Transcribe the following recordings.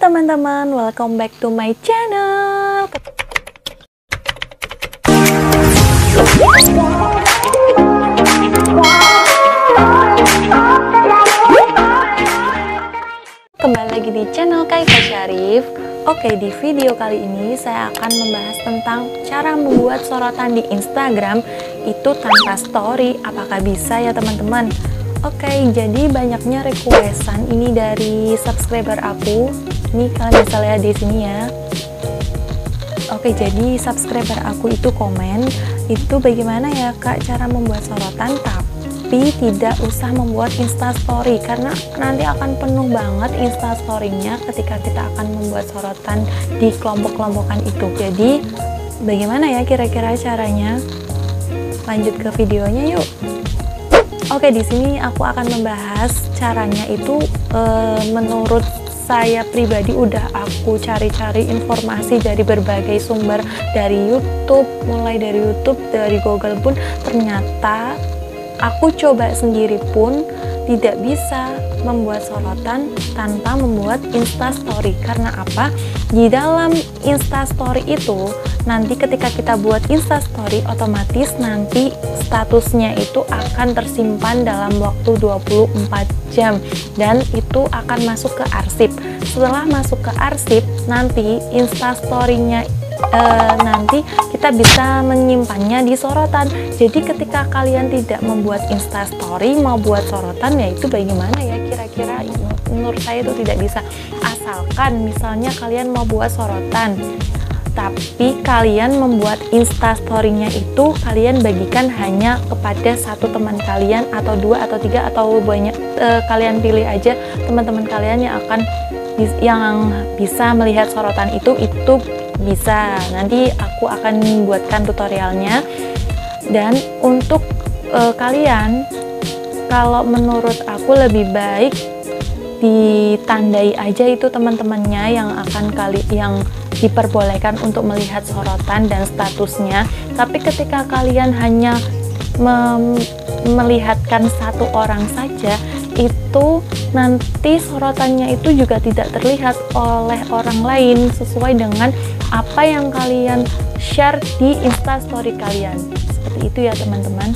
teman-teman, welcome back to my channel. Kembali lagi di channel Kaika Syarif. Oke, di video kali ini saya akan membahas tentang cara membuat sorotan di Instagram itu tanpa story. Apakah bisa ya teman-teman? Oke, jadi banyaknya requestan ini dari subscriber aku. Ini kalian bisa lihat di sini ya. Oke, jadi subscriber aku itu komen, itu bagaimana ya Kak cara membuat sorotan tapi tidak usah membuat instastory, karena nanti akan penuh banget instastory-nya ketika kita akan membuat sorotan di kelompok-kelompokan itu. Jadi bagaimana ya kira-kira caranya? Lanjut ke videonya yuk. Oke, di sini aku akan membahas caranya itu menurut saya pribadi udah aku cari-cari informasi dari berbagai sumber, dari YouTube, mulai dari YouTube, dari Google pun ternyata aku coba sendiri pun tidak bisa membuat sorotan tanpa membuat instastory. Karena apa? Di dalam instastory itu nanti ketika kita buat instastory otomatis nanti statusnya itu akan tersimpan dalam waktu 24 jam dan itu akan masuk ke arsip. Setelah masuk ke arsip nanti instastory-nya nanti kita bisa menyimpannya di sorotan. Jadi ketika kalian tidak membuat instastory mau buat sorotan, ya itu bagaimana ya kira-kira? Menurut saya itu tidak bisa. Asalkan misalnya kalian mau buat sorotan tapi kalian membuat instastory-nya itu kalian bagikan hanya kepada satu teman kalian atau dua atau tiga atau banyak, kalian pilih aja teman-teman kalian yang bisa melihat sorotan itu bisa. Nanti aku akan buatkan tutorialnya. Dan untuk kalian, kalau menurut aku lebih baik ditandai aja itu teman-temannya yang diperbolehkan untuk melihat sorotan dan statusnya. Tapi ketika kalian hanya melihatkan satu orang saja, itu nanti sorotannya itu juga tidak terlihat oleh orang lain sesuai dengan apa yang kalian share di instastory kalian. Seperti itu ya teman-teman.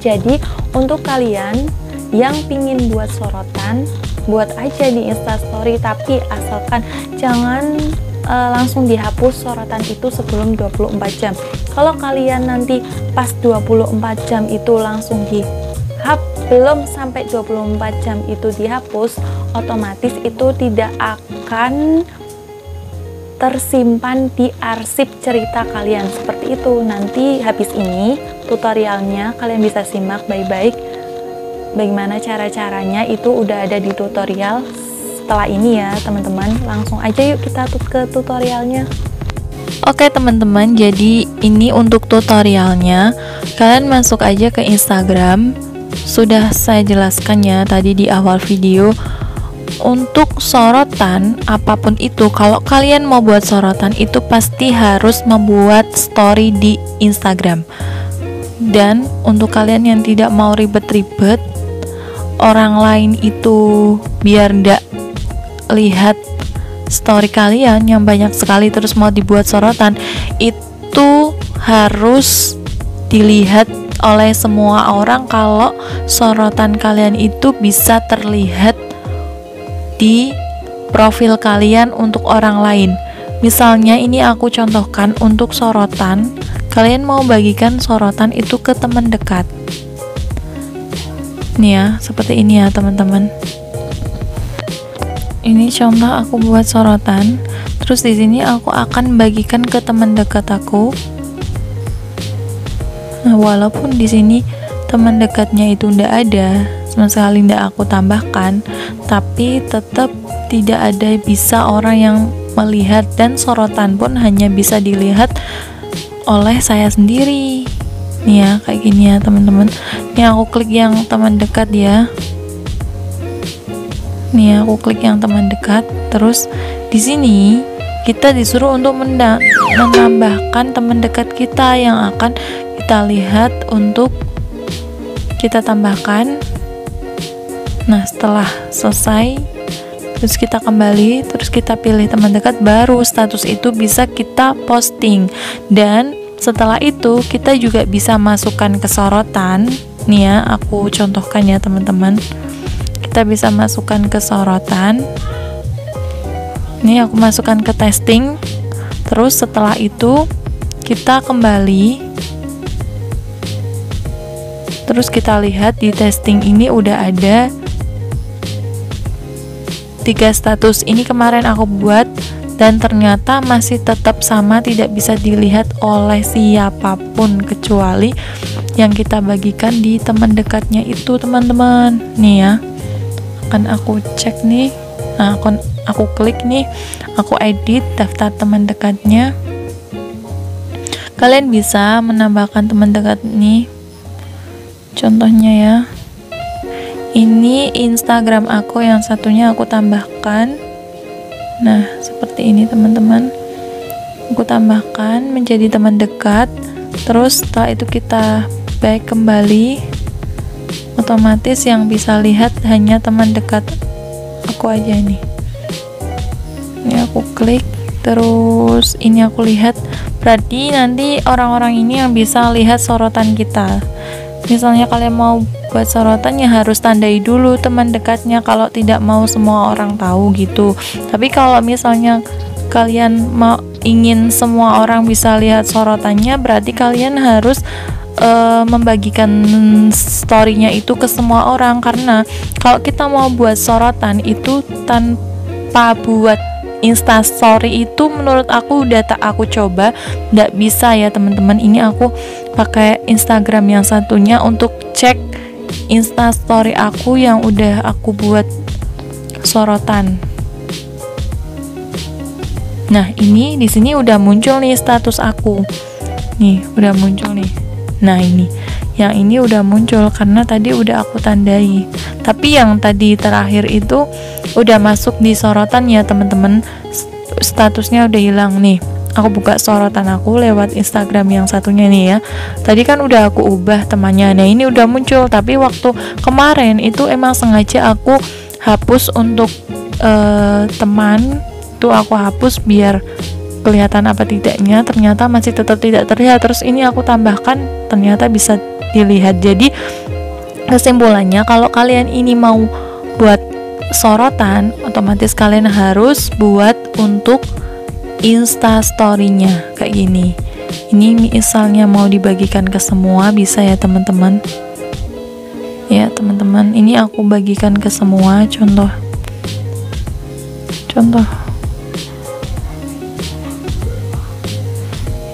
Jadi untuk kalian yang pingin buat sorotan, buat aja di instastory, tapi asalkan jangan langsung dihapus sorotan itu sebelum 24 jam. Kalau kalian nanti pas 24 jam itu langsung belum sampai 24 jam itu dihapus, otomatis itu tidak akan tersimpan di arsip cerita kalian. Seperti itu. Nanti habis ini tutorialnya kalian bisa simak baik-baik bagaimana cara-caranya, itu udah ada di tutorial setelah ini ya teman-teman. Langsung aja yuk kita ke tutorialnya. Oke teman-teman, jadi ini untuk tutorialnya. Kalian masuk aja ke Instagram. Sudah saya jelaskan ya tadi di awal video. Untuk sorotan apapun itu, kalau kalian mau buat sorotan itu pasti harus membuat story di Instagram. Dan untuk kalian yang tidak mau ribet-ribet, orang lain itu biar ndak lihat story kalian yang banyak sekali terus mau dibuat sorotan, itu harus dilihat oleh semua orang kalau sorotan kalian itu bisa terlihat di profil kalian untuk orang lain. Misalnya ini aku contohkan untuk sorotan, kalian mau bagikan sorotan itu ke teman dekat. Nih ya, seperti ini ya teman-teman. Ini contoh aku buat sorotan. Terus di sini aku akan bagikan ke teman dekat aku. Nah, walaupun di sini teman dekatnya itu ndak ada, sama sekali ndak aku tambahkan, tapi tetap tidak ada bisa orang yang melihat, dan sorotan pun hanya bisa dilihat oleh saya sendiri. Nih ya, kayak gini ya teman-teman. Nih aku klik yang teman dekat ya. Nih aku klik yang teman dekat. Terus di sini kita disuruh untuk menambahkan teman dekat kita yang akan kita lihat untuk kita tambahkan. Nah setelah selesai terus kita kembali, terus kita pilih teman dekat, baru status itu bisa kita posting. Dan setelah itu kita juga bisa masukkan ke sorotan. Nih ya, aku contohkan ya teman-teman. Kita bisa masukkan ke sorotan. Nih aku masukkan ke testing. Terus setelah itu kita kembali, terus kita lihat di testing ini udah ada 3 status. Ini kemarin aku buat dan ternyata masih tetap sama, tidak bisa dilihat oleh siapapun kecuali yang kita bagikan di teman dekatnya itu teman-teman. Nih ya, akan aku cek nih. Nah, aku klik nih, aku edit daftar teman dekatnya. Kalian bisa menambahkan teman dekat nih. Contohnya ya, ini Instagram aku, yang satunya aku tambahkan. Nah, seperti ini teman-teman. Aku tambahkan menjadi teman dekat. Terus setelah itu kita back kembali. Otomatis yang bisa lihat hanya teman dekat aku aja nih. Ini aku klik, terus ini aku lihat. Berarti nanti orang-orang ini yang bisa lihat sorotan kita. Misalnya kalian mau buat sorotan, ya harus tandai dulu teman dekatnya kalau tidak mau semua orang tahu gitu. Tapi kalau misalnya kalian ingin semua orang bisa lihat sorotannya, berarti kalian harus membagikan storynya itu ke semua orang. Karena kalau kita mau buat sorotan itu tanpa buat Instastory itu menurut aku udah tak aku coba, nggak bisa ya teman-teman. Ini aku pakai Instagram yang satunya untuk cek Instastory aku yang udah aku buat sorotan. Nah, ini di sini udah muncul nih status aku. Nih, udah muncul nih. Nah, yang ini udah muncul karena tadi udah aku tandai. Tapi yang tadi terakhir itu udah masuk di sorotan ya teman-teman. Statusnya udah hilang nih. Aku buka sorotan aku lewat Instagram yang satunya nih ya. Tadi kan udah aku ubah temannya. Nah, ini udah muncul, tapi waktu kemarin itu emang sengaja aku hapus untuk teman. Tuh aku hapus biar kelihatan apa tidaknya. Ternyata masih tetap tidak terlihat. Terus ini aku tambahkan, ternyata bisa dilihat. Jadi kesimpulannya, kalau kalian ini mau buat sorotan, otomatis kalian harus buat untuk Instastory-nya kayak gini. Ini misalnya mau dibagikan ke semua, bisa ya teman-teman. Ya teman-teman, ini aku bagikan ke semua. Contoh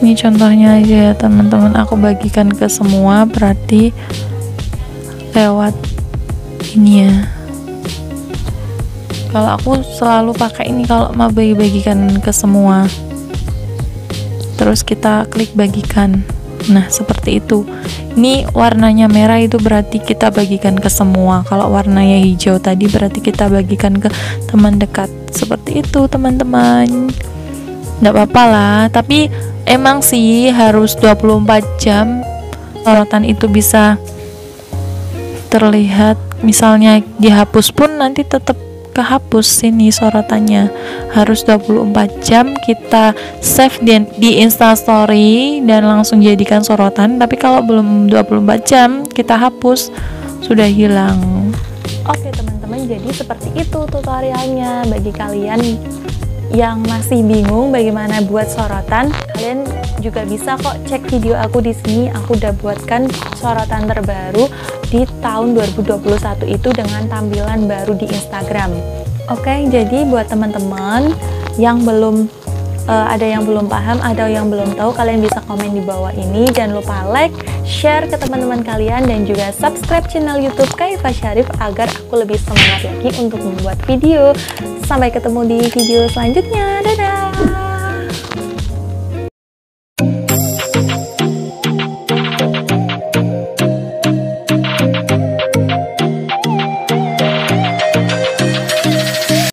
ini contohnya aja ya teman-teman, aku bagikan ke semua, berarti lewat ini ya. Kalau aku selalu pakai ini kalau mau bagikan ke semua. Terus kita klik bagikan. Nah, seperti itu. Ini warnanya merah itu berarti kita bagikan ke semua. Kalau warnanya hijau tadi berarti kita bagikan ke teman dekat. Seperti itu, teman-teman. Nggak apa-apa lah, tapi emang sih harus 24 jam sorotan itu bisa terlihat. Misalnya dihapus pun nanti tetap kehapus sini sorotannya. Harus 24 jam kita save di Instastory dan langsung jadikan sorotan. Tapi kalau belum 24 jam kita hapus, sudah hilang. Oke teman-teman, jadi seperti itu tutorialnya. Bagi kalian yang masih bingung bagaimana buat sorotan, kalian juga bisa kok cek video aku di sini. Aku udah buatkan sorotan terbaru di tahun 2021 itu dengan tampilan baru di Instagram. Oke, jadi buat teman-teman yang belum ada yang belum paham, ada yang belum tahu, kalian bisa komen di bawah ini. Jangan lupa like, share ke teman-teman kalian, dan juga subscribe channel YouTube Khaifah Syarif agar aku lebih semangat lagi untuk membuat video. Sampai ketemu di video selanjutnya.